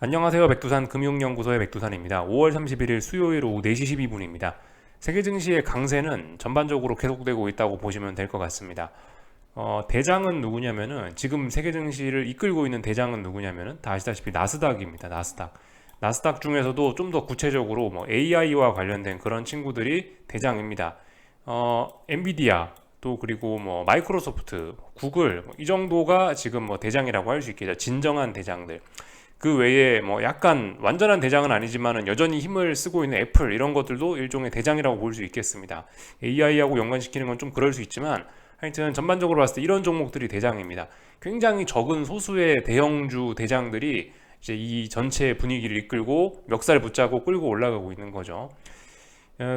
안녕하세요. 백두산 금융연구소의 백두산입니다. 5월 31일 수요일 오후 4시 12분입니다. 세계 증시의 강세는 전반적으로 계속되고 있다고 보시면 될 것 같습니다. 대장은 누구냐면은 지금 세계 증시를 이끌고 있는 대장은 누구냐면은 다 아시다시피 나스닥입니다. 나스닥. 나스닥 중에서도 좀 더 구체적으로 뭐 AI와 관련된 그런 친구들이 대장입니다. 엔비디아 또 그리고 뭐 마이크로소프트, 구글 이 정도가 지금 뭐 대장이라고 할 수 있겠죠. 진정한 대장들. 그 외에 뭐 약간 완전한 대장은 아니지만은 여전히 힘을 쓰고 있는 애플 이런 것들도 일종의 대장이라고 볼 수 있겠습니다. AI하고 연관시키는 건 좀 그럴 수 있지만 하여튼 전반적으로 봤을 때 이런 종목들이 대장입니다. 굉장히 적은 소수의 대형주 대장들이 이제 이 전체 분위기를 이끌고 멱살 붙잡고 끌고 올라가고 있는 거죠.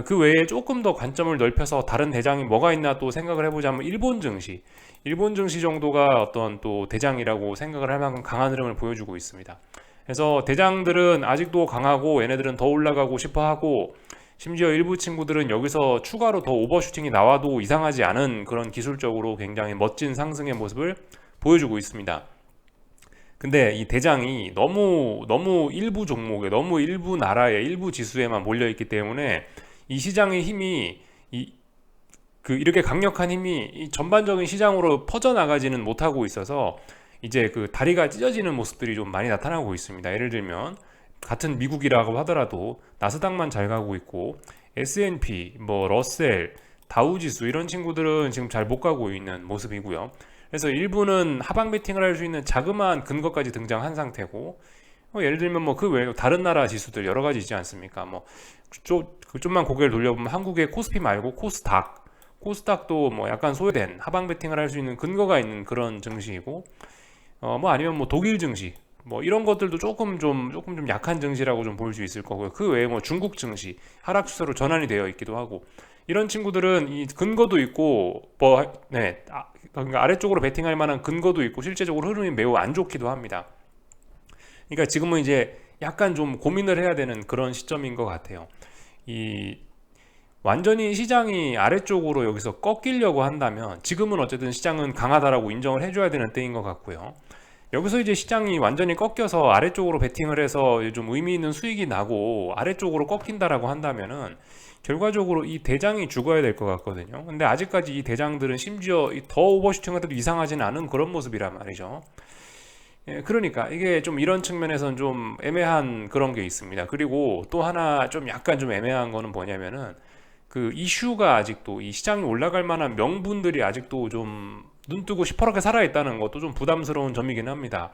그 외에 조금 더 관점을 넓혀서 다른 대장이 뭐가 있나 또 생각을 해보자면 일본 증시 정도가 어떤 또 대장이라고 생각을 할 만큼 강한 흐름을 보여주고 있습니다. 그래서 대장들은 아직도 강하고 얘네들은 더 올라가고 싶어 하고 심지어 일부 친구들은 여기서 추가로 더 오버슈팅이 나와도 이상하지 않은 그런 기술적으로 굉장히 멋진 상승의 모습을 보여주고 있습니다. 근데 이 대장이 너무 일부 종목에 너무 일부 나라에 일부 지수에만 몰려 있기 때문에 이 시장의 힘이 이렇게 강력한 힘이 이 전반적인 시장으로 퍼져나가지는 못하고 있어서 이제 그 다리가 찢어지는 모습들이 좀 많이 나타나고 있습니다. 예를 들면 같은 미국이라고 하더라도 나스닥만 잘 가고 있고 S&P, 뭐 러셀, 다우지수 이런 친구들은 지금 잘 못 가고 있는 모습이고요. 그래서 일부는 하방 베팅을 할 수 있는 자그마한 근거까지 등장한 상태고 예를 들면 뭐 그 외에 다른 나라 지수들 여러 가지 있지 않습니까? 뭐 좀만 고개를 돌려보면 한국의 코스피 말고 코스닥도 뭐 약간 소외된 하방 베팅을 할 수 있는 근거가 있는 그런 증시이고 뭐 아니면 뭐 독일 증시 뭐 이런 것들도 조금 좀 약한 증시라고 좀 볼 수 있을 거고요. 그 외에 뭐 중국 증시 하락 추세로 전환이 되어 있기도 하고 이런 친구들은 이 근거도 있고 그러니까 아래쪽으로 베팅할 만한 근거도 있고 실제적으로 흐름이 매우 안 좋기도 합니다. 그러니까 지금은 이제 약간 좀 고민을 해야 되는 그런 시점인 것 같아요. 이 완전히 시장이 아래쪽으로 여기서 꺾이려고 한다면 지금은 어쨌든 시장은 강하다라고 인정을 해줘야 되는 때인 것 같고요. 여기서 이제 시장이 완전히 꺾여서 아래쪽으로 베팅을 해서 좀 의미 있는 수익이 나고 아래쪽으로 꺾인다라고 한다면은 결과적으로 이 대장이 죽어야 될 것 같거든요. 근데 아직까지 이 대장들은 심지어 더 오버슈팅을 해도 이상하지는 않은 그런 모습이란 말이죠. 그러니까 이게 좀 이런 측면에서는 좀 애매한 그런 게 있습니다. 그리고 또 하나 좀 약간 좀 애매한 거는 뭐냐면은 그 이슈가 아직도 이 시장이 올라갈 만한 명분들이 아직도 좀 눈뜨고 시퍼렇게 살아있다는 것도 좀 부담스러운 점이긴 합니다.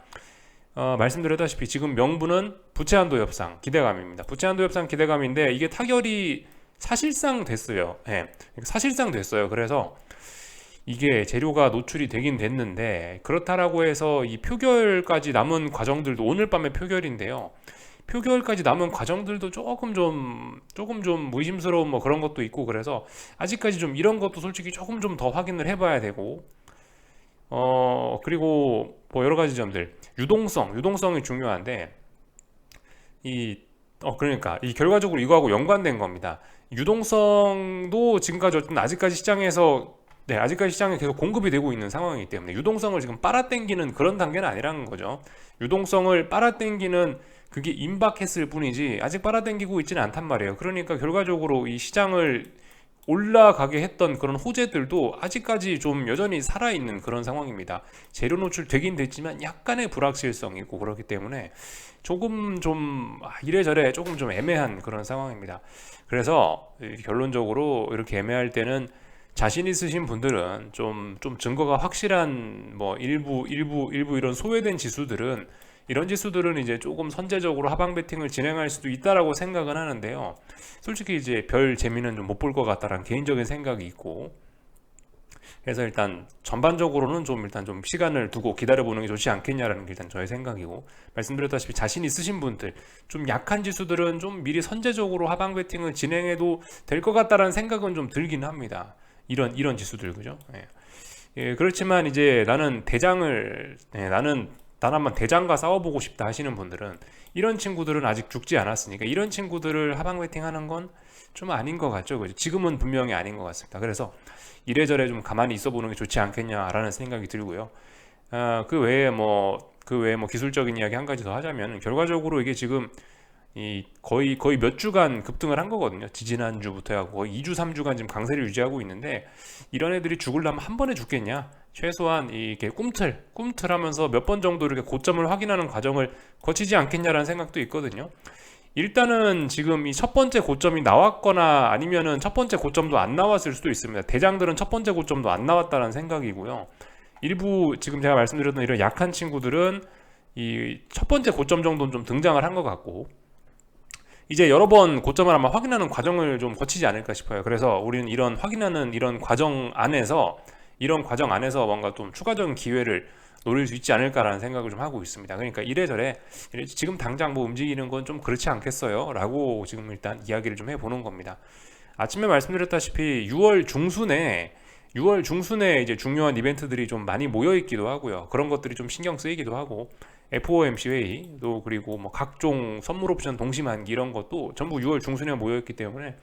말씀드렸다시피 지금 명분은 부채한도 협상 기대감입니다. 부채한도 협상 기대감인데 이게 타결이 사실상 됐어요. 사실상 됐어요. 그래서 이게 재료가 노출이 되긴 됐는데 그렇다라고 해서 이 표결까지 남은 과정들도 오늘 밤에 표결인데요. 표결까지 남은 과정들도 조금 좀 의심스러운 뭐 그런 것도 있고 그래서 아직까지 좀 이런 것도 솔직히 조금 좀 더 확인을 해봐야 되고 그리고 뭐 여러 가지 점들 유동성이 중요한데 그러니까 이 결과적으로 이거하고 연관된 겁니다. 유동성도 지금까지 어쨌든 아직까지 시장에 계속 공급이 되고 있는 상황이기 때문에 유동성을 지금 빨아당기는 그런 단계는 아니라는 거죠. 유동성을 빨아당기는 그게 임박했을 뿐이지 아직 빨아당기고 있지는 않단 말이에요. 그러니까 결과적으로 이 시장을 올라가게 했던 그런 호재들도 아직까지 좀 여전히 살아있는 그런 상황입니다. 재료 노출 되긴 됐지만 약간의 불확실성이 있고 그렇기 때문에 조금 좀 이래저래 조금 좀 애매한 그런 상황입니다. 그래서 결론적으로 이렇게 애매할 때는 자신 있으신 분들은 좀 증거가 확실한 뭐 일부 이런 소외된 지수들은 이런 지수들은 이제 조금 선제적으로 하방 베팅을 진행할 수도 있다라고 생각은 하는데요. 솔직히 이제 별 재미는 좀 못 볼 것 같다라는 개인적인 생각이 있고 그래서 일단 전반적으로는 일단 좀 시간을 두고 기다려보는 게 좋지 않겠냐라는 게 일단 저의 생각이고 말씀드렸다시피 자신 있으신 분들 좀 약한 지수들은 좀 미리 선제적으로 하방 베팅을 진행해도 될 것 같다라는 생각은 좀 들긴 합니다. 이런 지수들 그죠? 그렇지만 이제 나는 단 한번 대장과 싸워보고 싶다 하시는 분들은 이런 친구들은 아직 죽지 않았으니까 이런 친구들을 하방 베팅하는 건 좀 아닌 것 같죠. 그죠? 지금은 분명히 아닌 것 같습니다. 그래서 이래저래 좀 가만히 있어 보는 게 좋지 않겠냐라는 생각이 들고요. 그 외에 뭐 그 외에 뭐 기술적인 이야기 한 가지 더 하자면 결과적으로 이게 지금 이 거의 몇 주간 급등을 한 거거든요. 지지난주부터 하고 거의 2주 3주간 지금 강세를 유지하고 있는데 이런 애들이 죽으려면 한 번에 죽겠냐? 최소한 이렇게 꿈틀하면서 몇 번 정도 이렇게 고점을 확인하는 과정을 거치지 않겠냐라는 생각도 있거든요. 일단은 지금 이 첫 번째 고점이 나왔거나 아니면은 첫 번째 고점도 안 나왔을 수도 있습니다. 대장들은 첫 번째 고점도 안 나왔다는 생각이고요. 일부 지금 제가 말씀드렸던 이런 약한 친구들은 이 첫 번째 고점 정도는 좀 등장을 한 것 같고 이제 여러 번 고점을 아마 확인하는 과정을 좀 거치지 않을까 싶어요. 그래서 우리는 이런 확인하는 이런 과정 안에서 뭔가 좀 추가적인 기회를 노릴 수 있지 않을까라는 생각을 좀 하고 있습니다. 그러니까 이래저래 지금 당장 뭐 움직이는 건 좀 그렇지 않겠어요? 라고 지금 일단 이야기를 좀 해보는 겁니다. 아침에 말씀드렸다시피 6월 중순에 이제 중요한 이벤트들이 좀 많이 모여 있기도 하고요. 그런 것들이 좀 신경 쓰이기도 하고 FOMC 회의 또 그리고 뭐 각종 선물 옵션 동시만기 이런 것도 전부 6월 중순에 모여 있기 때문에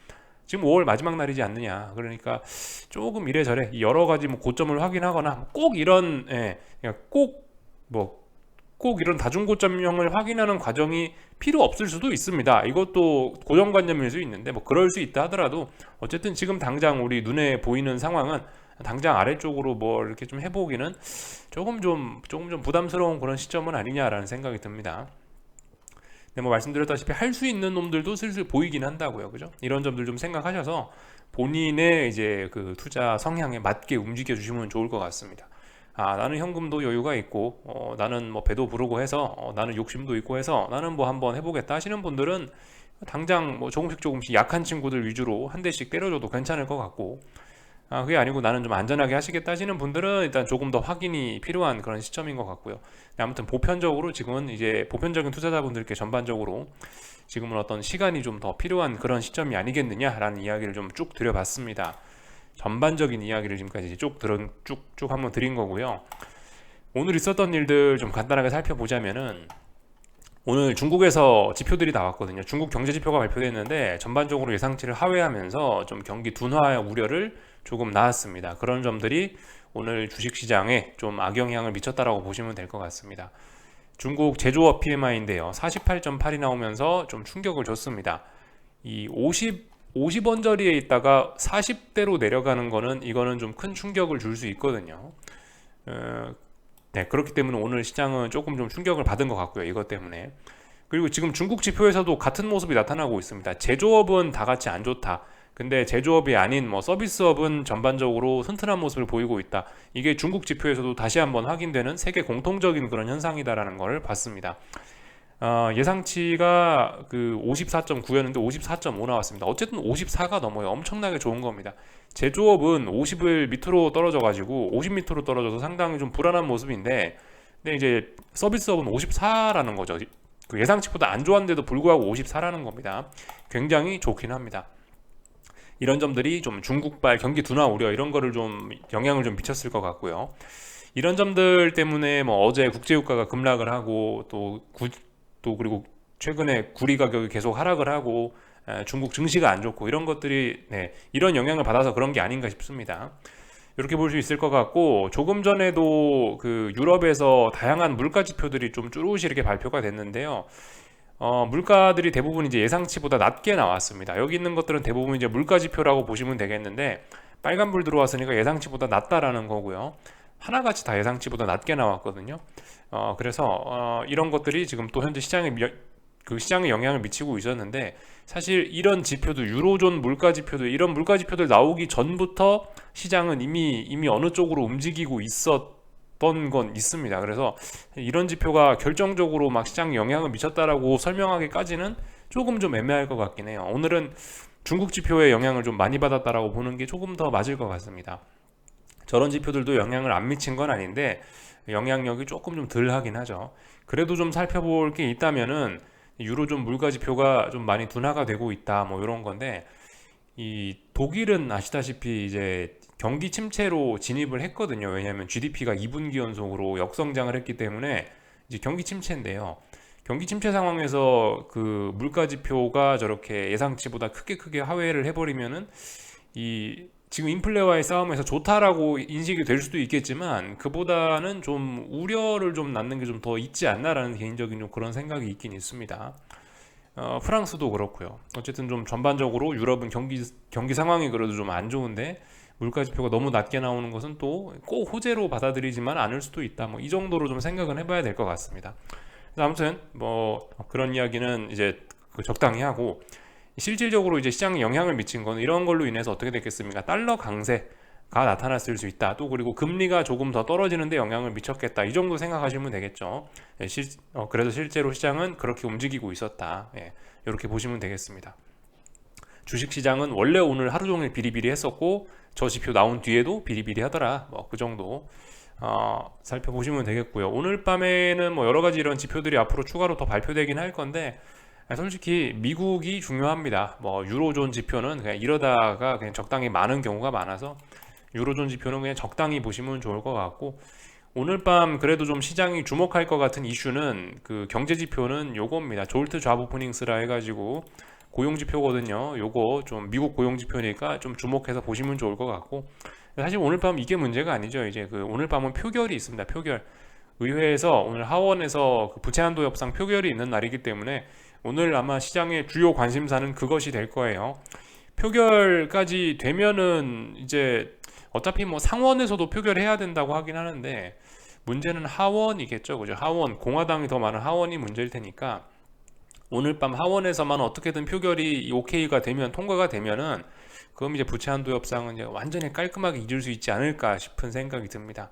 지금 5월 마지막 날이지 않느냐. 그러니까 조금 이래저래 여러 가지 뭐 고점을 확인하거나 꼭 이런 꼭 이런 다중고점형을 확인하는 과정이 필요 없을 수도 있습니다. 이것도 고정관념일 수 있는데 뭐 그럴 수 있다 하더라도 어쨌든 지금 당장 우리 눈에 보이는 상황은 당장 아래쪽으로 뭐 이렇게 좀 해보기는 조금 좀 부담스러운 그런 시점은 아니냐라는 생각이 듭니다. 네, 뭐 말씀드렸다시피 할 수 있는 놈들도 슬슬 보이긴 한다고요. 그죠? 이런 점들 좀 생각하셔서 본인의 이제 그 투자 성향에 맞게 움직여 주시면 좋을 것 같습니다. 아, 나는 현금도 여유가 있고, 나는 뭐 배도 부르고 해서, 나는 욕심도 있고 해서, 나는 뭐 한번 해보겠다 하시는 분들은 당장 뭐 조금씩 약한 친구들 위주로 한 대씩 때려줘도 괜찮을 것 같고, 아, 그게 아니고 나는 좀 안전하게 하시겠다 하시는 분들은 일단 조금 더 확인이 필요한 그런 시점인 것 같고요. 아무튼 보편적으로 지금은 이제 보편적인 투자자분들께 전반적으로 지금은 어떤 시간이 좀 더 필요한 그런 시점이 아니겠느냐라는 이야기를 좀 쭉 드려봤습니다. 전반적인 이야기를 지금까지 쭉 한번 드린 거고요. 오늘 있었던 일들 좀 간단하게 살펴보자면은 오늘 중국에서 지표들이 나왔거든요. 중국 경제 지표가 발표됐는데 전반적으로 예상치를 하회하면서 좀 경기 둔화 우려를 조금 나왔습니다. 그런 점들이 오늘 주식시장에 좀 악영향을 미쳤다라고 보시면 될 것 같습니다. 중국 제조업 PMI인데요. 48.8이 나오면서 좀 충격을 줬습니다. 이 50원저리에 있다가 40대로 내려가는 거는 이거는 좀 큰 충격을 줄 수 있거든요. 네, 그렇기 때문에 오늘 시장은 조금 좀 충격을 받은 것 같고요. 이것 때문에. 그리고 지금 중국 지표에서도 같은 모습이 나타나고 있습니다. 제조업은 다 같이 안 좋다. 근데 제조업이 아닌 뭐 서비스업은 전반적으로 튼튼한 모습을 보이고 있다. 이게 중국 지표에서도 다시 한번 확인되는 세계 공통적인 그런 현상이다라는 걸 봤습니다. 예상치가 그 54.9였는데 54.5 나왔습니다. 어쨌든 54가 넘어요. 엄청나게 좋은 겁니다. 제조업은 50을 밑으로 떨어져가지고 50 밑으로 떨어져서 상당히 좀 불안한 모습인데, 근데 이제 서비스업은 54라는 거죠. 그 예상치보다 안 좋았는데도 불구하고 54라는 겁니다. 굉장히 좋긴 합니다. 이런 점들이 좀 중국발 경기 둔화 우려 이런 거를 좀 영향을 좀 미쳤을 것 같고요. 이런 점들 때문에 뭐 어제 국제유가가 급락을 하고 또 그리고 최근에 구리 가격이 계속 하락을 하고 중국 증시가 안 좋고 이런 것들이 이런 영향을 받아서 그런 게 아닌가 싶습니다. 이렇게 볼 수 있을 것 같고, 조금 전에도 그 유럽에서 다양한 물가 지표들이 좀 쭈루시 이렇게 발표가 됐는데요. 물가들이 대부분 이제 예상치보다 낮게 나왔습니다. 여기 있는 것들은 대부분 이제 물가 지표라고 보시면 되겠는데, 빨간불 들어왔으니까 예상치보다 낮다라는 거고요. 하나같이 다 예상치보다 낮게 나왔거든요. 그래서 이런 것들이 지금 또 현재 시장에 영향을 미치고 있었는데, 사실 이런 지표도 유로존 물가 지표도 이런 물가 지표들 나오기 전부터 시장은 이미 어느 쪽으로 움직이고 있었던 건 있습니다. 그래서 이런 지표가 결정적으로 막 시장에 영향을 미쳤다라고 설명하기까지는 조금 좀 애매할 것 같긴 해요. 오늘은 중국 지표에 영향을 좀 많이 받았다라고 보는 게 조금 더 맞을 것 같습니다. 저런 지표들도 영향을 안 미친 건 아닌데 영향력이 조금 좀 덜 하긴 하죠. 그래도 좀 살펴볼 게 있다면은 유로존 물가 지표가 좀 많이 둔화가 되고 있다, 뭐 이런 건데, 이 독일은 아시다시피 이제 경기 침체로 진입을 했거든요. 왜냐하면 GDP가 2분기 연속으로 역성장을 했기 때문에 이제 경기 침체인데요. 경기 침체 상황에서 그 물가 지표가 저렇게 예상치보다 크게 하회를 해버리면은 이 지금 인플레와의 싸움에서 좋다라고 인식이 될 수도 있겠지만 그보다는 좀 우려를 좀 낳는 게 좀 더 있지 않나라는 개인적인 좀 그런 생각이 있긴 있습니다. 프랑스도 그렇고요. 어쨌든 좀 전반적으로 유럽은 경기 상황이 그래도 좀 안 좋은데 물가 지표가 너무 낮게 나오는 것은 또 꼭 호재로 받아들이지만 않을 수도 있다. 뭐 이 정도로 좀 생각은 해봐야 될 것 같습니다. 그래서 아무튼 뭐 그런 이야기는 이제 적당히 하고 실질적으로 이제 시장에 영향을 미친 건 이런 걸로 인해서 어떻게 됐겠습니까? 달러 강세가 나타났을 수 있다. 또 그리고 금리가 조금 더 떨어지는데 영향을 미쳤겠다. 이 정도 생각하시면 되겠죠. 그래서 실제로 시장은 그렇게 움직이고 있었다. 이렇게 보시면 되겠습니다. 주식시장은 원래 오늘 하루 종일 비리비리했었고 저 지표 나온 뒤에도 비리비리하더라. 뭐 그 정도 살펴보시면 되겠고요. 오늘 밤에는 뭐 여러 가지 이런 지표들이 앞으로 추가로 더 발표되긴 할 건데 솔직히 미국이 중요합니다. 뭐 유로존 지표는 그냥 이러다가 그냥 적당히 많은 경우가 많아서 유로존 지표는 그냥 적당히 보시면 좋을 것 같고 오늘 밤 그래도 좀 시장이 주목할 것 같은 이슈는 그 경제 지표는 요겁니다. 졸트 잡 오프닝스라 해가지고 고용 지표거든요. 요거 좀 미국 고용 지표니까 좀 주목해서 보시면 좋을 것 같고 사실 오늘 밤 이게 문제가 아니죠. 이제 그 오늘 밤은 표결이 있습니다. 표결 의회에서 오늘 하원에서 그 부채 한도 협상 표결이 있는 날이기 때문에 오늘 아마 시장의 주요 관심사는 그것이 될 거예요. 표결까지 되면은 이제 어차피 뭐 상원에서도 표결해야 된다고 하긴 하는데 문제는 하원이겠죠. 그죠? 하원, 공화당이 더 많은 하원이 문제일 테니까 오늘 밤 하원에서만 어떻게든 표결이 오케이가 되면 통과가 되면은 그럼 이제 부채 한도 협상은 이제 완전히 깔끔하게 잊을 수 있지 않을까 싶은 생각이 듭니다.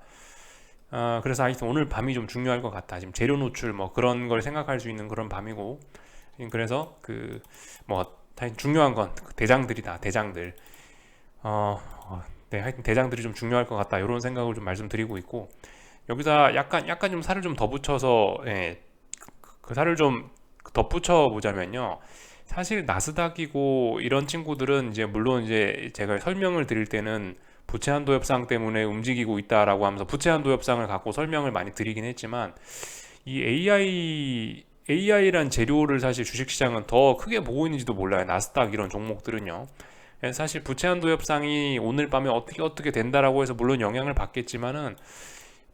그래서 하여튼 오늘 밤이 좀 중요할 것 같다. 지금 재료 노출 뭐 그런 걸 생각할 수 있는 그런 밤이고 그래서 그 뭐 중요한 건 대장들이다. 대장들. 네, 하여튼 대장들이 좀 중요할 것 같다. 이런 생각을 좀 말씀드리고 있고 여기서 약간 좀 살을 좀 덧붙여서 그 살을 좀 덧붙여 보자면요. 사실 나스닥이고 이런 친구들은 이제 물론 이제 제가 설명을 드릴 때는 부채 한도 협상 때문에 움직이고 있다라고 하면서 부채 한도 협상을 갖고 설명을 많이 드리긴 했지만 이 AI란 재료를 사실 주식시장은 더 크게 보고 있는지도 몰라요. 나스닥 이런 종목들은요. 사실 부채 한도 협상이 오늘 밤에 어떻게 된다라고 해서 물론 영향을 받겠지만은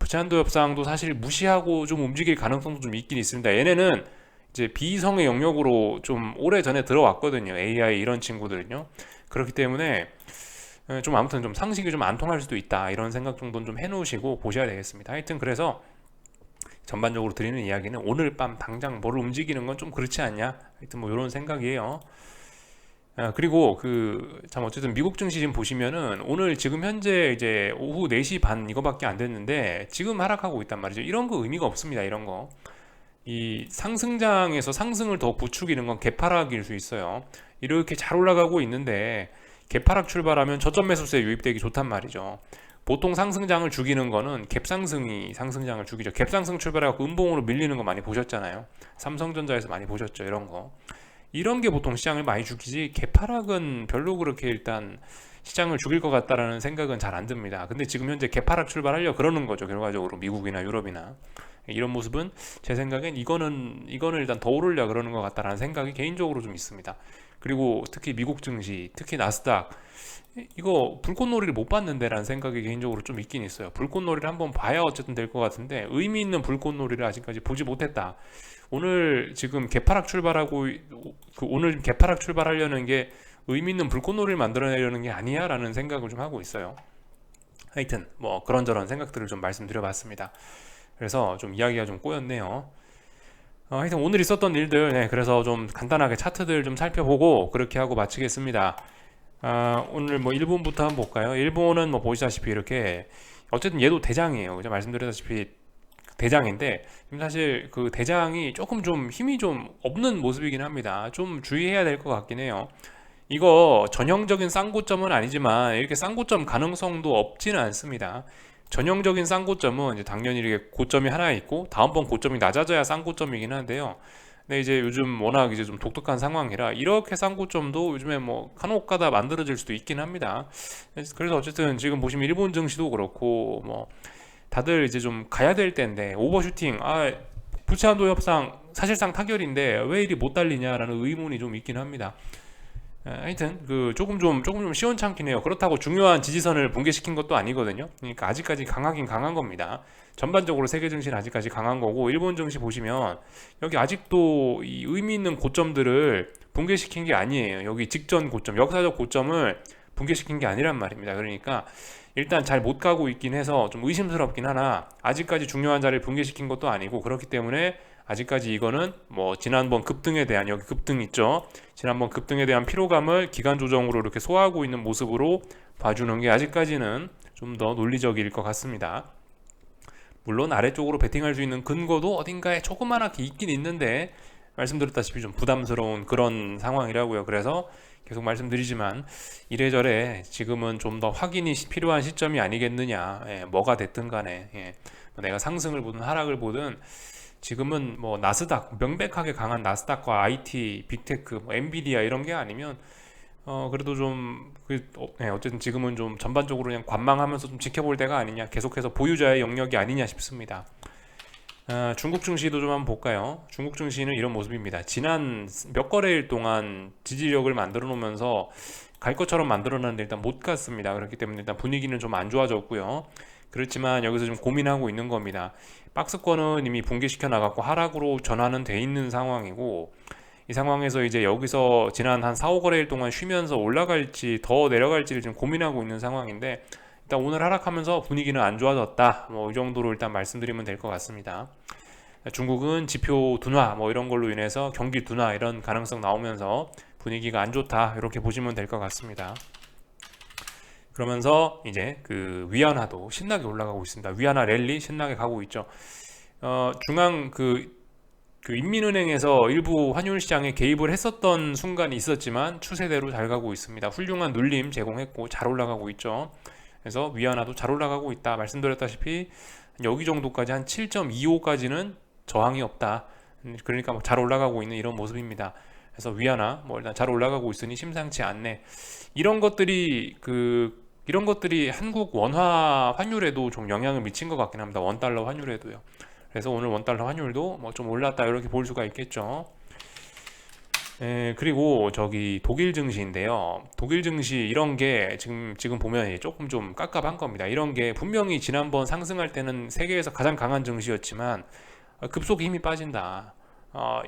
부채 한도 협상도 사실 무시하고 좀 움직일 가능성도 좀 있긴 있습니다. 얘네는 이제 비이성의 영역으로 좀 오래 전에 들어왔거든요. AI 이런 친구들은요. 그렇기 때문에 좀 아무튼 좀 상식이 좀 안 통할 수도 있다. 이런 생각 정도는 좀 해놓으시고 보셔야 되겠습니다. 하여튼 그래서 전반적으로 드리는 이야기는 오늘 밤 당장 뭐를 움직이는 건 좀 그렇지 않냐? 하여튼 뭐 이런 생각이에요. 그리고 참 어쨌든 미국 증시 지금 보시면은 오늘 지금 현재 이제 오후 4시 반 이거밖에 안 됐는데 지금 하락하고 있단 말이죠. 이런 거 의미가 없습니다. 이런 거. 이 상승장에서 상승을 더 부추기는 건 개파락일 수 있어요. 이렇게 잘 올라가고 있는데 개파락 출발하면 저점 매수세에 유입되기 좋단 말이죠. 보통 상승장을 죽이는 거는 갭상승이 상승장을 죽이죠. 갭상승 출발해갖고 음봉으로 밀리는 거 많이 보셨잖아요. 삼성전자에서 많이 보셨죠. 이런 게 보통 시장을 많이 죽이지 개파락은 별로 그렇게 일단 시장을 죽일 것 같다라는 생각은 잘 안 듭니다. 근데 지금 현재 개파락 출발하려 그러는 거죠. 결과적으로 미국이나 유럽이나 이런 모습은 제 생각엔 이거는 일단 더 오르려 그러는 것 같다라는 생각이 개인적으로 좀 있습니다. 그리고 특히 미국 증시, 특히 나스닥 이거 불꽃놀이를 못 봤는데 라는 생각이 개인적으로 좀 있긴 있어요. 불꽃놀이를 한번 봐야 어쨌든 될 것 같은데 의미 있는 불꽃놀이를 아직까지 보지 못했다. 오늘 지금 개파락 출발하고 오늘 개파락 출발하려는 게 의미 있는 불꽃놀이를 만들어내려는 게 아니야 라는 생각을 좀 하고 있어요. 하여튼 뭐 그런저런 생각들을 좀 말씀드려봤습니다. 그래서 좀 이야기가 좀 꼬였네요. 하여튼 오늘 있었던 일들 그래서 좀 간단하게 차트들 좀 살펴보고 그렇게 하고 마치겠습니다. 오늘 뭐 일본부터 한번 볼까요? 일본은 뭐 보시다시피 이렇게 어쨌든 얘도 대장이에요. 그죠? 말씀드렸다시피 대장인데 사실 그 대장이 조금 좀 힘이 좀 없는 모습이긴 합니다. 좀 주의해야 될 것 같긴 해요. 이거 전형적인 쌍고점은 아니지만 이렇게 쌍고점 가능성도 없지는 않습니다. 전형적인 쌍고점은 이제 당연히 이렇게 고점이 하나 있고 다음번 고점이 낮아져야 쌍고점이긴 한데요. 근데 이제 요즘 워낙 이제 좀 독특한 상황이라 이렇게 쌍고점도 요즘에 뭐 간혹가다 만들어질 수도 있긴 합니다. 그래서 어쨌든 지금 보시면 일본 증시도 그렇고 뭐 다들 이제 좀 가야 될 때인데 오버슈팅 부채한도 협상 사실상 타결인데 왜 이리 못 달리냐라는 의문이 좀 있긴 합니다. 하여튼 그 조금 좀 시원찮긴 해요. 그렇다고 중요한 지지선을 붕괴시킨 것도 아니거든요. 그러니까 아직까지 강하긴 강한 겁니다. 전반적으로 세계 증시는 아직까지 강한 거고, 일본 증시 보시면 여기 아직도 이 의미 있는 고점들을 붕괴시킨 게 아니에요. 여기 직전 고점, 역사적 고점을 붕괴시킨 게 아니란 말입니다. 그러니까 일단 잘 못 가고 있긴 해서 좀 의심스럽긴 하나, 아직까지 중요한 자리를 붕괴시킨 것도 아니고, 그렇기 때문에 아직까지 이거는 뭐 지난번 급등에 대한, 여기 급등 있죠, 지난번 급등에 대한 피로감을 기간 조정으로 이렇게 소화하고 있는 모습으로 봐주는 게 아직까지는 좀 더 논리적일 것 같습니다. 물론 아래쪽으로 베팅할 수 있는 근거도 어딘가에 조그만하게 있긴 있는데, 말씀드렸다시피 좀 부담스러운 그런 상황이라고요. 그래서 계속 말씀드리지만 이래저래 지금은 좀 더 확인이 필요한 시점이 아니겠느냐. 뭐가 됐든 간에, 뭐 내가 상승을 보든 하락을 보든 지금은 뭐 나스닥, 명백하게 강한 나스닥과 IT, 빅테크, 뭐 엔비디아 이런 게 아니면 그래도 어쨌든 지금은 좀 전반적으로 그냥 관망하면서 좀 지켜볼 때가 아니냐, 계속해서 보유자의 영역이 아니냐 싶습니다. 중국 증시도 좀 한번 볼까요? 중국 증시는 이런 모습입니다. 지난 몇 거래일 동안 지지력을 만들어 놓으면서 갈 것처럼 만들어 놨는데 일단 못 갔습니다. 그렇기 때문에 일단 분위기는 좀 안 좋아졌고요. 그렇지만 여기서 좀 고민하고 있는 겁니다. 박스권은 이미 붕괴시켜 나갔고 하락으로 전환은 돼 있는 상황이고, 이 상황에서 이제 여기서 지난 한 4, 5거래일 동안 쉬면서 올라갈지 더 내려갈지를 지금 고민하고 있는 상황인데, 일단 오늘 하락하면서 분위기는 안 좋아졌다, 뭐 이 정도로 일단 말씀드리면 될 것 같습니다. 중국은 지표 둔화 뭐 이런 걸로 인해서 경기 둔화 이런 가능성 나오면서 분위기가 안 좋다, 이렇게 보시면 될 것 같습니다. 그러면서 이제 그 위안화도 신나게 올라가고 있습니다. 위안화 랠리 신나게 가고 있죠. 중앙 그 인민은행에서 일부 환율 시장에 개입을 했었던 순간이 있었지만 추세대로 잘 가고 있습니다. 훌륭한 눌림 제공했고 잘 올라가고 있죠. 그래서 위안화도 잘 올라가고 있다. 말씀드렸다시피 여기 정도까지 한 7.25까지는 저항이 없다. 그러니까 뭐 잘 올라가고 있는 이런 모습입니다. 그래서 위안화 뭐 일단 잘 올라가고 있으니 심상치 않네. 이런 것들이 한국 원화 환율에도 좀 영향을 미친 것 같긴 합니다. 원달러 환율에도요. 그래서 오늘 원달러 환율도 뭐 좀 올랐다, 이렇게 볼 수가 있겠죠. 그리고 저기 독일 증시인데요. 독일 증시 이런 게 지금 보면 조금 좀 깝깝한 겁니다. 이런 게 분명히 지난번 상승할 때는 세계에서 가장 강한 증시였지만 급속히 힘이 빠진다.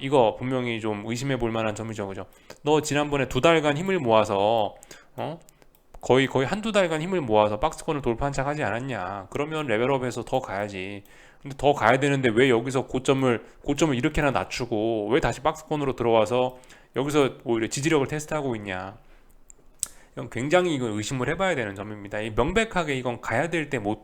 이거 분명히 좀 의심해 볼 만한 점이죠, 그죠? 너 지난번에 2달간 힘을 모아서 거의 한두 달간 힘을 모아서 박스권을 돌파한 척 하지 않았냐? 그러면 레벨업에서 더 가야지. 근데 더 가야 되는데 왜 여기서 고점을 이렇게나 낮추고 왜 다시 박스권으로 들어와서 여기서 오히려 지지력을 테스트하고 있냐? 이건 굉장히 이건 의심을 해봐야 되는 점입니다. 명백하게 이건 가야 될 때 못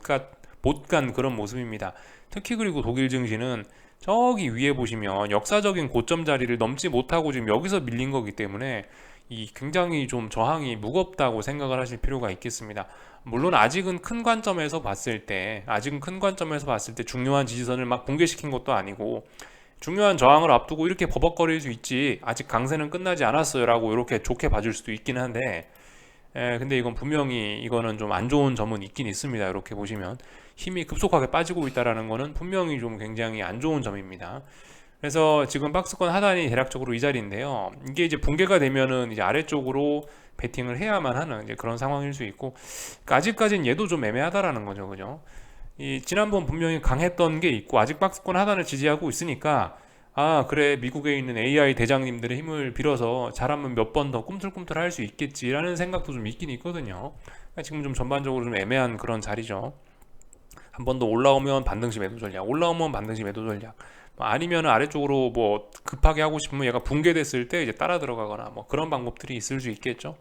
간 그런 모습입니다. 특히 그리고 독일 증시는 저기 위에 보시면 역사적인 고점 자리를 넘지 못하고 지금 여기서 밀린 거기 때문에 이 굉장히 좀 저항이 무겁다고 생각을 하실 필요가 있겠습니다. 물론 아직은 큰 관점에서 봤을 때 중요한 지지선을 막 붕괴시킨 것도 아니고, 중요한 저항을 앞두고 이렇게 버벅거릴 수 있지, 아직 강세는 끝나지 않았어요 라고 이렇게 좋게 봐줄 수도 있긴 한데, 근데 이건 분명히 이거는 좀 안 좋은 점은 있긴 있습니다. 이렇게 보시면 힘이 급속하게 빠지고 있다라는 거는 분명히 좀 굉장히 안 좋은 점입니다. 그래서 지금 박스권 하단이 대략적으로 이 자리인데요. 이게 이제 붕괴가 되면은 이제 아래쪽으로 베팅을 해야만 하는 이제 그런 상황일 수 있고, 그러니까 아직까지는 얘도 좀 애매하다라는 거죠, 그죠? 이 지난번 분명히 강했던 게 있고 아직 박스권 하단을 지지하고 있으니까, 그래, 미국에 있는 AI 대장님들의 힘을 빌어서 잘하면 몇 번 더 꿈틀꿈틀 할 수 있겠지라는 생각도 좀 있긴 있거든요. 그러니까 지금 좀 전반적으로 좀 애매한 그런 자리죠. 한 번 더 올라오면 반등시 매도 전략, 올라오면 반등시 매도 전략, 아니면 아래쪽으로 뭐 급하게 하고 싶으면 얘가 붕괴됐을 때 이제 따라 들어가거나 뭐 그런 방법들이 있을 수 있겠죠.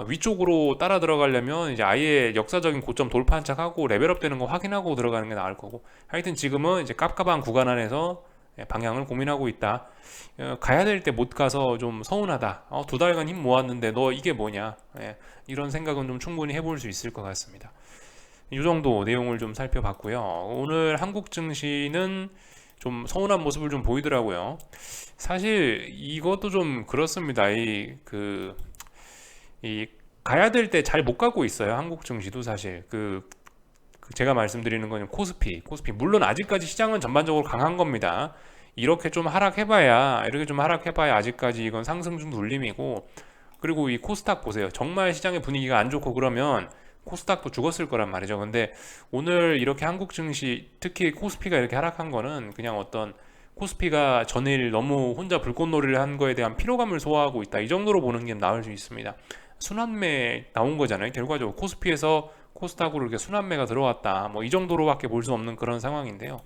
위쪽으로 따라 들어가려면 이제 아예 역사적인 고점 돌파한 척하고 레벨업 되는 거 확인하고 들어가는 게 나을 거고, 하여튼 지금은 이제 깝깝한 구간 안에서 방향을 고민하고 있다. 가야 될 때 못 가서 좀 서운하다. 2달간 힘 모았는데 너 이게 뭐냐? 이런 생각은 좀 충분히 해볼 수 있을 것 같습니다. 이 정도 내용을 좀 살펴봤고요. 오늘 한국 증시는 좀 서운한 모습을 좀 보이더라고요. 사실 이것도 좀 그렇습니다. 가야 될 때 잘 못 가고 있어요. 한국 증시도 사실 제가 말씀드리는 건 코스피 물론 아직까지 시장은 전반적으로 강한 겁니다. 이렇게 좀 하락해봐야 아직까지 이건 상승 중 눌림이고, 그리고 이 코스닥 보세요. 정말 시장의 분위기가 안 좋고 그러면 코스닥도 죽었을 거란 말이죠. 근데 오늘 이렇게 한국 증시, 특히 코스피가 이렇게 하락한 거는 그냥 어떤 코스피가 전일 너무 혼자 불꽃놀이를 한 거에 대한 피로감을 소화하고 있다, 이 정도로 보는 게 나을 수 있습니다. 순환매 나온 거잖아요. 결과적으로 코스피에서 코스닥으로 이렇게 순환매가 들어왔다, 뭐 이 정도로밖에 볼 수 없는 그런 상황인데요.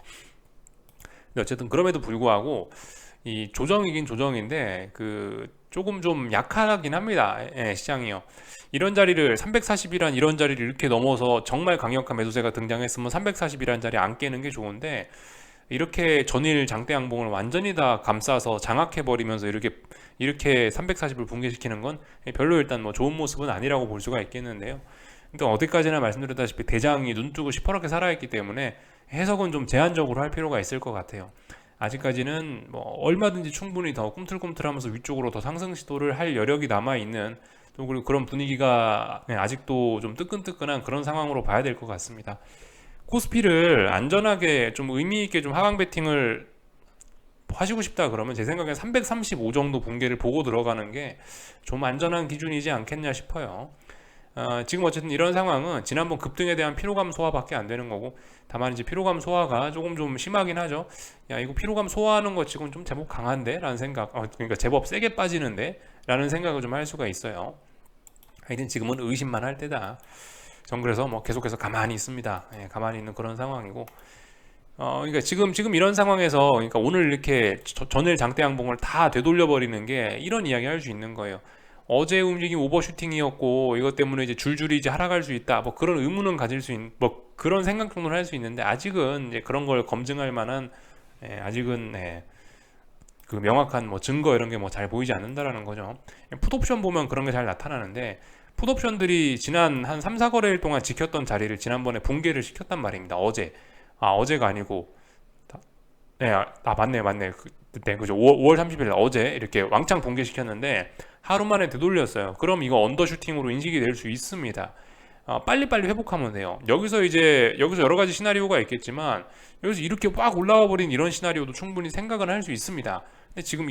근데 어쨌든 그럼에도 불구하고 이 조정이긴 조정인데 그 조금 좀 약하긴 합니다. 예, 시장이요. 이런 자리를 340이란 이런 자리를 이렇게 넘어서 정말 강력한 매도세가 등장했으면 340이란 자리 안 깨는 게 좋은데, 이렇게 전일 장대 양봉을 완전히 다 감싸서 장악해 버리면서 이렇게 340을 붕괴시키는 건 별로 일단 뭐 좋은 모습은 아니라고 볼 수가 있겠는데요. 근데 어디까지나 말씀드렸다시피 대장이 눈뜨고 시퍼렇게 살아있기 때문에 해석은 좀 제한적으로 할 필요가 있을 것 같아요. 아직까지는 뭐 얼마든지 충분히 더 꿈틀꿈틀하면서 위쪽으로 더 상승 시도를 할 여력이 남아 있는, 또 그리고 그런 분위기가 아직도 좀 뜨끈뜨끈한 그런 상황으로 봐야 될 것 같습니다. 코스피를 안전하게 좀 의미 있게 좀 하방 베팅을 하시고 싶다 그러면 제 생각엔 335 정도 붕괴를 보고 들어가는 게 좀 안전한 기준이지 않겠냐 싶어요. 지금 어쨌든 이런 상황은 지난번 급등에 대한 피로감 소화밖에 안 되는 거고, 다만 이제 피로감 소화가 조금 좀 심하긴 하죠. 야, 이거 피로감 소화하는 것 치고는 좀 제법 강한데? 라는 생각, 그러니까 제법 세게 빠지는데? 라는 생각을 좀 할 수가 있어요. 하여튼 지금은 의심만 할 때다. 전 그래서 뭐 계속해서 가만히 있습니다. 예, 가만히 있는 그런 상황이고, 그러니까 지금 이런 상황에서, 그러니까 오늘 이렇게 전일 장대 양봉을 다 되돌려 버리는 게 이런 이야기 할 수 있는 거예요. 어제 움직임 오버슈팅이었고 이것 때문에 이제 줄줄이 이제 하락할 수 있다, 뭐 그런 의문은 가질 수 있는, 뭐 그런 생각 정도는 할 수 있는데, 아직은 이제 그런 걸 검증할 만한, 아직은 그 명확한 뭐 증거 이런 게 뭐 잘 보이지 않는다라는 거죠. 풋옵션 보면 그런 게 잘 나타나는데, 풋옵션들이 지난 한 3, 4거래일 동안 지켰던 자리를 지난번에 붕괴를 시켰단 말입니다. 어제가 아니고, 맞네. 그때 그죠. 5월 30일 어제 이렇게 왕창 붕괴시켰는데 하루 만에 되돌렸어요. 그럼 이거 언더슈팅으로 인식이 될 수 있습니다. 빨리빨리 회복하면 돼요. 여기서 여러 가지 시나리오가 있겠지만, 여기서 이렇게 막 올라와 버린 이런 시나리오도 충분히 생각은 할 수 있습니다. 근데 지금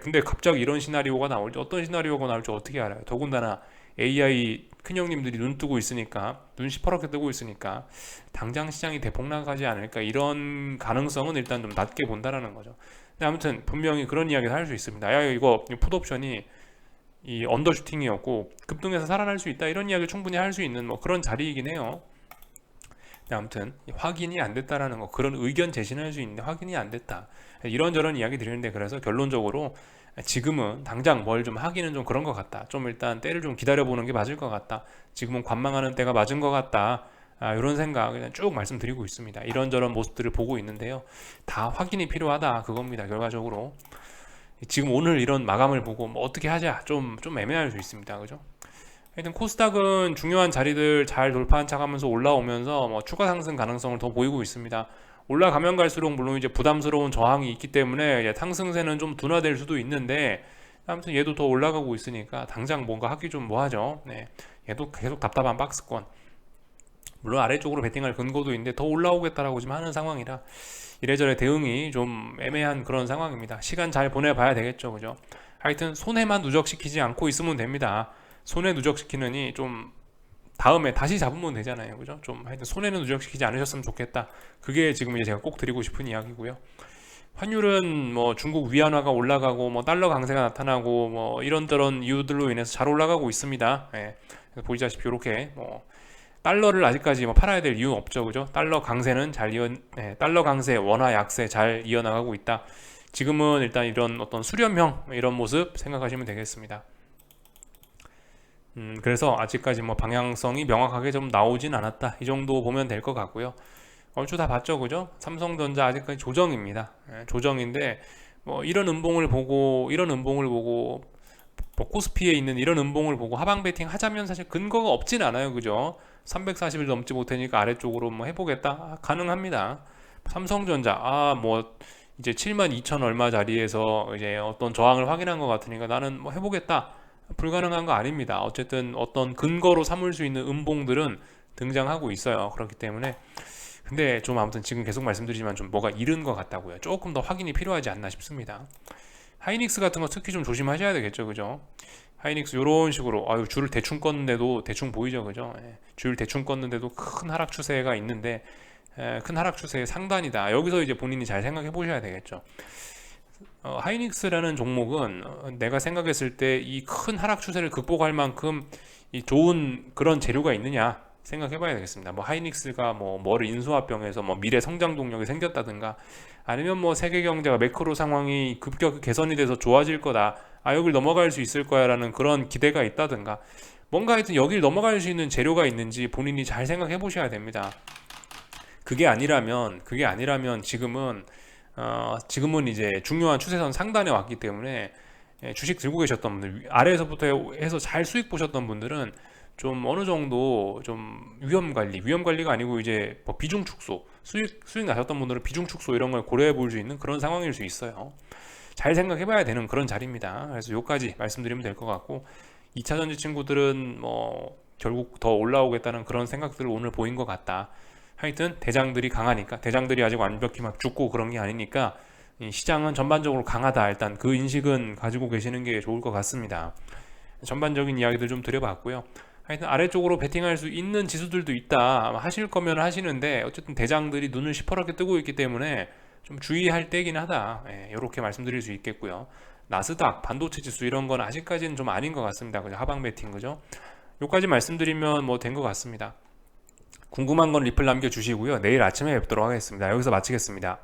근데 갑자기 이런 시나리오가 나올지, 어떤 시나리오가 나올지 어떻게 알아요? 더군다나 AI 큰형님들이 눈 뜨고 있으니까, 눈 시퍼렇게 뜨고 있으니까 당장 시장이 대폭락하지 않을까, 이런 가능성은 일단 좀 낮게 본다라는 거죠. 근데 아무튼 분명히 그런 이야기를 할 수 있습니다. 야, 이거 풋옵션이 이 언더슈팅이었고 급등해서 살아날 수 있다, 이런 이야기를 충분히 할 수 있는 뭐 그런 자리이긴 해요. 근데 아무튼 확인이 안 됐다라는 거, 그런 의견 제시는 할 수 있는데 확인이 안 됐다, 이런저런 이야기 드리는데, 그래서 결론적으로 지금은 당장 뭘 좀 하기는 좀 그런 것 같다, 좀 일단 때를 좀 기다려보는 게 맞을 것 같다, 지금은 관망하는 때가 맞은 것 같다, 이런 생각 그냥 쭉 말씀드리고 있습니다. 이런저런 모습들을 보고 있는데요, 다 확인이 필요하다 그겁니다. 결과적으로 지금 오늘 이런 마감을 보고 뭐 어떻게 하자, 좀 애매할 수 있습니다. 그죠? 하여튼 코스닥은 중요한 자리들 잘 돌파한 척하면서 올라오면서 뭐 추가 상승 가능성을 더 보이고 있습니다. 올라가면 갈수록 물론 이제 부담스러운 저항이 있기 때문에 상승세는 좀 둔화될 수도 있는데, 아무튼 얘도 더 올라가고 있으니까 당장 뭔가 하기 좀 뭐하죠. 네, 얘도 계속 답답한 박스권. 물론 아래쪽으로 베팅할 근거도 있는데 더 올라오겠다라고 지금 하는 상황이라 이래저래 대응이 좀 애매한 그런 상황입니다. 시간 잘 보내봐야 되겠죠, 그죠? 하여튼 손해만 누적시키지 않고 있으면 됩니다. 손해 누적시키느니 좀 다음에 다시 잡으면 되잖아요, 그죠? 좀 하여튼 손해는 누적시키지 않으셨으면 좋겠다. 그게 지금 이제 제가 꼭 드리고 싶은 이야기고요. 환율은 뭐 중국 위안화가 올라가고 뭐 달러 강세가 나타나고 뭐 이런저런 이유들로 인해서 잘 올라가고 있습니다. 예. 보시다시피 이렇게 뭐 달러를 아직까지 뭐 팔아야 될 이유는 없죠, 그죠? 달러 강세, 원화 약세 잘 이어나가고 있다. 지금은 일단 이런 어떤 수렴형 이런 모습 생각하시면 되겠습니다. 그래서 아직까지 뭐 방향성이 명확하게 좀 나오진 않았다, 이 정도 보면 될 것 같고요. 얼추 다 봤죠, 그죠? 삼성전자 아직까지 조정입니다. 조정인데 뭐 이런 음봉을 보고 뭐 코스피에 있는 이런 음봉을 보고 하방 베팅 하자면 사실 근거가 없진 않아요, 그죠? 340일 넘지 못하니까 아래쪽으로 뭐 해보겠다, 가능합니다. 삼성전자 뭐 이제 72,000 얼마 자리에서 이제 어떤 저항을 확인한 것 같으니까 나는 뭐 해보겠다, 불가능한 거 아닙니다. 어쨌든 어떤 근거로 삼을 수 있는 음봉들은 등장하고 있어요. 그렇기 때문에, 근데 좀 아무튼 지금 계속 말씀드리지만 좀 뭐가 이른 것 같다고요. 조금 더 확인이 필요하지 않나 싶습니다. 하이닉스 같은 거 특히 좀 조심하셔야 되겠죠, 그죠? 하이닉스 요런 식으로 줄을 대충 껐는데도 대충 보이죠, 그죠? 줄 대충 껐는데도 큰 하락 추세가 있는데 큰 하락 추세의 상단이다. 여기서 이제 본인이 잘 생각해 보셔야 되겠죠. 하이닉스라는 종목은 내가 생각했을 때 이 큰 하락 추세를 극복할 만큼 이 좋은 그런 재료가 있느냐 생각해 봐야 되겠습니다. 뭐 하이닉스가 뭐를 인수합병해서 미래 성장 동력이 생겼다든가, 아니면 세계 경제가 매크로 상황이 급격히 개선이 돼서 좋아질 거다, 여길 넘어갈 수 있을 거야 라는 그런 기대가 있다든가, 뭔가 하여튼 여길 넘어갈 수 있는 재료가 있는지 본인이 잘 생각해 보셔야 됩니다. 그게 아니라면 지금은 이제 중요한 추세선 상단에 왔기 때문에 주식 들고 계셨던 분들, 아래에서부터 해서 잘 수익 보셨던 분들은 좀 어느 정도 좀 위험 관리가 아니고 이제 비중 축소, 수익 나셨던 분들은 비중 축소 이런 걸 고려해 볼 수 있는 그런 상황일 수 있어요. 잘 생각해 봐야 되는 그런 자리입니다. 그래서 요까지 말씀드리면 될 것 같고, 2차 전지 친구들은 결국 더 올라오겠다는 그런 생각들을 오늘 보인 것 같다. 하여튼 대장들이 강하니까, 대장들이 아직 완벽히 막 죽고 그런 게 아니니까 이 시장은 전반적으로 강하다, 일단 그 인식은 가지고 계시는 게 좋을 것 같습니다. 전반적인 이야기들 좀 드려봤고요. 하여튼 아래쪽으로 베팅할 수 있는 지수들도 있다. 하실 거면 하시는데 어쨌든 대장들이 눈을 시퍼렇게 뜨고 있기 때문에 좀 주의할 때긴 하다. 이렇게 말씀드릴 수 있겠고요. 나스닥, 반도체 지수 이런 건 아직까지는 좀 아닌 것 같습니다. 그죠? 하방 베팅, 그죠? 요까지 말씀드리면 된 것 같습니다. 궁금한 건 리플 남겨주시고요. 내일 아침에 뵙도록 하겠습니다. 여기서 마치겠습니다.